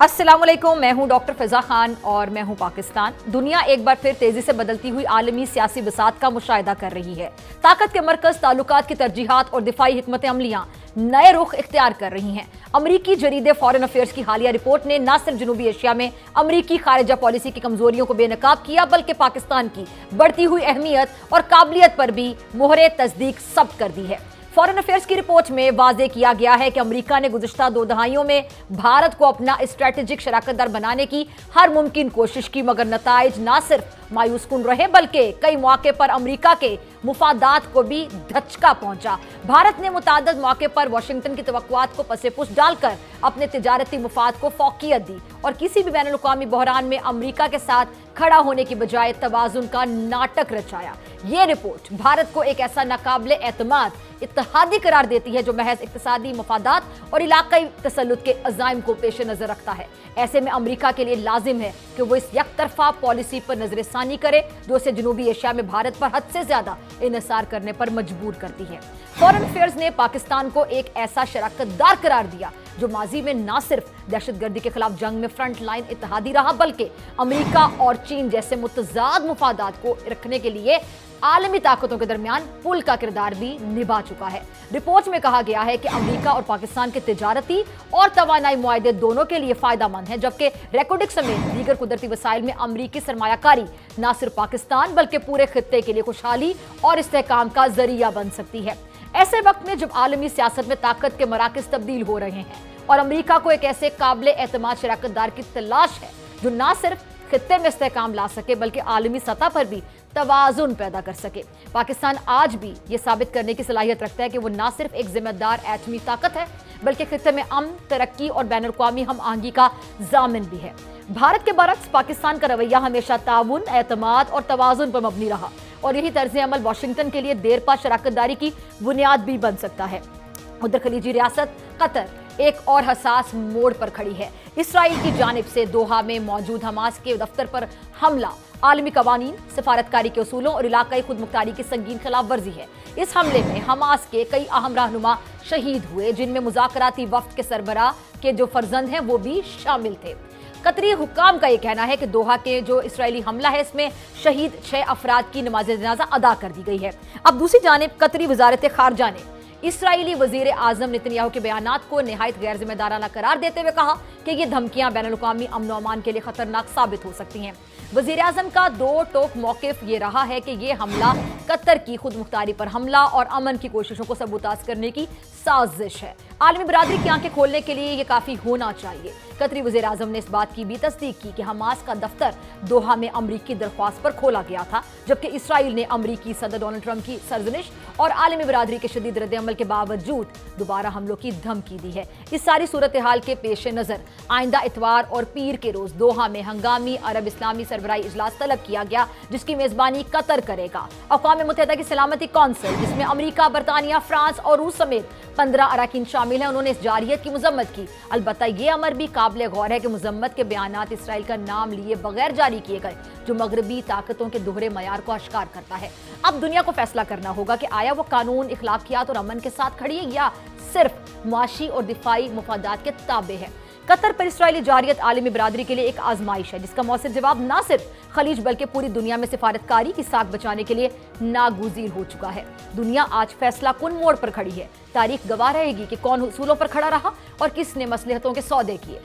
अस्सलाम वालेकुम, मैं हूं डॉक्टर फिजा खान और मैं हूं पाकिस्तान। दुनिया एक बार फिर तेजी से बदलती हुई आलमी सियासी बिसात का मुशाहिदा कर रही है। ताकत के मरकज, ताल्लुकात की तरजीहात और दिफाई हिकमत अमलियां नए रुख इख्तियार कर रही हैं। अमरीकी जरीदे फॉरेन अफेयर्स की हालिया रिपोर्ट ने न सिर्फ जनूबी एशिया में अमरीकी खारिजा पॉलिसी की कमजोरियों को बेनकाब किया, बल्कि पाकिस्तान की बढ़ती हुई अहमियत और काबिलियत पर भी मोहरे तस्दीक सब्त कर दी है। फॉरेन अफेयर्स की रिपोर्ट में वाजे किया गया है कि अमेरिका ने गुज़िश्ता 2 दहाइयों में भारत को अपना स्ट्रेटेजिक शराकतदार बनाने की हर मुमकिन कोशिश की, मगर नताइज ना सिर्फ मायूस कुन रहे बल्कि कई मौके पर अमेरिका के मुफादात को भी धचका पहुंचा। भारत ने मुताद्दद मौके पर वाशिंगटन की तवक्कुआत को पसे-पुश डालकर अपने तिजारती मुफाद को फौकियत दी और किसी भी बैनुल-अक़वामी बहरान में अमेरिका के साथ खड़ा होने की बजाय तवाज़ुन का नाटक रचाया। ये रिपोर्ट भारत को एक ऐसा नाकाबिले एतमाद इत्तेहादी करार देती है जो महज इक्तिसादी मफादात और इलाकाई तसल्लुत के अज़ाइम को पेश नजर रखता है। ऐसे में अमेरिका के लिए लाजिम है कि वो इस यकतरफा पॉलिसी पर नजरसानी करे जो उसे जनूबी एशिया में भारत पर हद से ज्यादा इन्हिसार करने पर मजबूर करती है। फॉरेन अफेयर्स ने पाकिस्तान को एक ऐसा शराकतदार करार दिया जो माजी में न सिर्फ दहशतगर्दी के खिलाफ जंग में फ्रंट लाइन इत्तेहादी रहा, बल्कि अमेरिका और चीन जैसे मुतजाद मुफादात को रखने के लिए आलमी ताकतों के दरमियान पुल का किरदार भी निभा चुका है। रिपोर्ट में कहा गया है कि अमेरिका और पाकिस्तान के तिजारती और तवानाई मुआहदे दोनों के लिए फायदेमंद हैं, जबकि रेकोडिक समेत दीगर कुदरती वसाइल में अमेरिकी सरमायाकारी न सिर्फ पाकिस्तान बल्कि पूरे खित्ते के लिए खुशहाली और इस्तेहकाम का जरिया बन सकती है। ऐसे वक्त में जब आलमी सियासत में ताकत के मराकज़ तब्दील हो रहे हैं और अमेरिका को एक ऐसे काबिले एतमाद शराकतदार की तलाश है जो न सिर्फ खित्ते में इस्तेहकाम ला सके बल्कि आलमी सतह पर भी तवाज़ुन पैदा कर सके। पाकिस्तान आज भी ये साबित करने की सलाहियत रखता है कि वो न सिर्फ एक जिम्मेदार एटमी ताकत है बल्कि खित्ते में अमन, तरक्की और बैनुल-अक़वामी हम आहंगी का ज़ामिन भी है। भारत के बरक्स पाकिस्तान का रवैया हमेशा ताउन, एतमाद और तवाज़ुन पर मबनी रहा और यही तर्ज अमल वाशिंगटन के लिए देरपा शराकतदारी की बुनियाद भी बन सकता है। उधर खलीजी रियासत कतर एक और हसास मोड़ पर खड़ी है। इसराइल की जानिब से दोहा में मौजूद हमास के दफ्तर पर हमला आलमी कवानीन, सफारतकारी के उसूलों और इलाकाई खुद मुख्तारी की संगीन खिलाफ वर्जी है। इस हमले में हमास के कई अहम रहनुमा शहीद हुए, जिनमें मुज़ाकराती वफ्द के सरबराह के जो फर्जंद हैं वो भी शामिल थे। कतरी हुक्काम का ये कहना है कि दोहा के जो इसराइली हमला है इसमें शहीद 6 अफराद की नमाज जनाजा अदा कर दी गई है। अब दूसरी जानिब कतरी वजारत खारजा ने इसराइली वजीर आजम नेतन्याहू के बयानात को निहायत गैर जिम्मेदाराना करार देते हुए कहा कि ये धमकियां बैनुल-अक़वामी अमन व अमान के लिए खतरनाक साबित हो सकती हैं। वजीर आजम का दो टोक मौक़िफ़ ये रहा है कि ये हमला कतर की खुद मुख्तारी पर हमला और अमन की कोशिशों को सबूताज करने की साजिश है। आलमी बरादरी की आंखें खोलने के लिए ये काफ़ी होना चाहिए। कतरी वज़ीर आज़म ने इस बात की भी तस्दीक की कि हमास का दफ्तर दोहा में अमरीकी दरख्वास्त पर खोला गया था, जबकि इसराइल ने अमरीकी सदर डोनाल्ड ट्रंप की सरजनिश और आलमी बरादरी के शदीद रद्द-ए-अमल के बावजूद दोबारा हमलों की धमकी दी है। इस सारी सूरत हाल के पेश नज़र आइंदा इतवार और पीर के रोज़ दोहा में हंगामी अरब इस्लामी सरबराही इजलास तलब किया गया, जिसकी मेज़बानी कतर करेगा। अक़वाम मुत्तहिदा की सलामती कौंसिल, जिसमें अमरीका, बरतानिया, फ्रांस और रूस समेत 15 अरकान शामिल हैं, उन्होंने इस जारियत की मजम्मत की। अलबत्ता ये अमर भी काबिल गौर है कि मजम्मत के बयानात इसराइल का नाम लिए बगैर जारी किए गए, जो मगरबी ताकतों के दोहरे मयार को अश्कार करता है। अब दुनिया को फैसला करना होगा कि आया वो कानून इखलाकियात और अमन के साथ खड़ी है या सिर्फ मुआशी और दिफाई मुफादात के ताबे है। कतर पर इसराइली जारियत आलमी बरादरी के लिए एक आजमाइश है, जिसका मौसर जवाब न सिर्फ खलीज बल्कि पूरी दुनिया में सिफारतकारी की साख बचाने के लिए नागुज़ीर हो चुका है। दुनिया आज फैसला कुन मोड़ पर खड़ी है। तारीख गवाह रहेगी कि कौन उसूलों पर खड़ा रहा और किसने मसलहतों के सौदे किए।